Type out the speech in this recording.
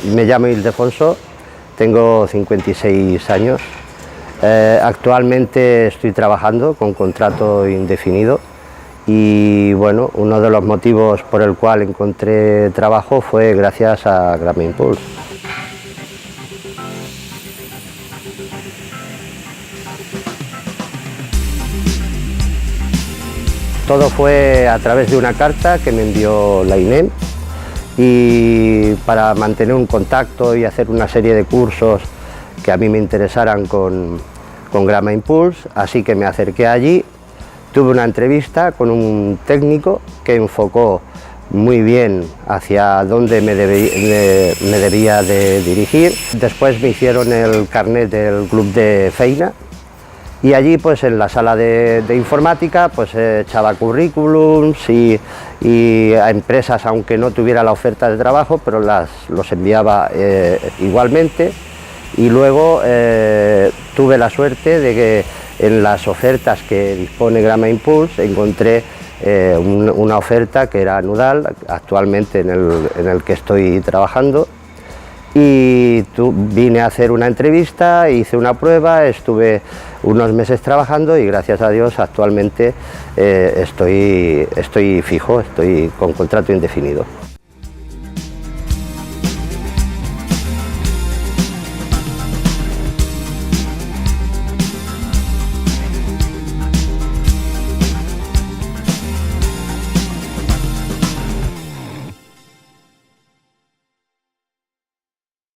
Me llamo Ildefonso, tengo 56 años. Actualmente estoy trabajando con contrato indefinido y bueno, uno de los motivos por el cual encontré trabajo fue gracias a Grama Impulse. Todo fue a través de una carta que me envió la INEM, y para mantener un contacto y hacer una serie de cursos que a mí me interesaran con Grama Impulse, así que me acerqué allí, tuve una entrevista con un técnico que enfocó muy bien hacia dónde me debía de dirigir. Después me hicieron el carnet del club de feina y allí pues en la sala de informática pues echaba currículums y a empresas, aunque no tuviera la oferta de trabajo, pero los enviaba igualmente. Y luego tuve la suerte de que en las ofertas que dispone Grama Impulse encontré una oferta que era Nudal, actualmente en el que estoy trabajando, y vine a hacer una entrevista, hice una prueba, estuve unos meses trabajando y gracias a Dios actualmente estoy fijo, estoy con contrato indefinido.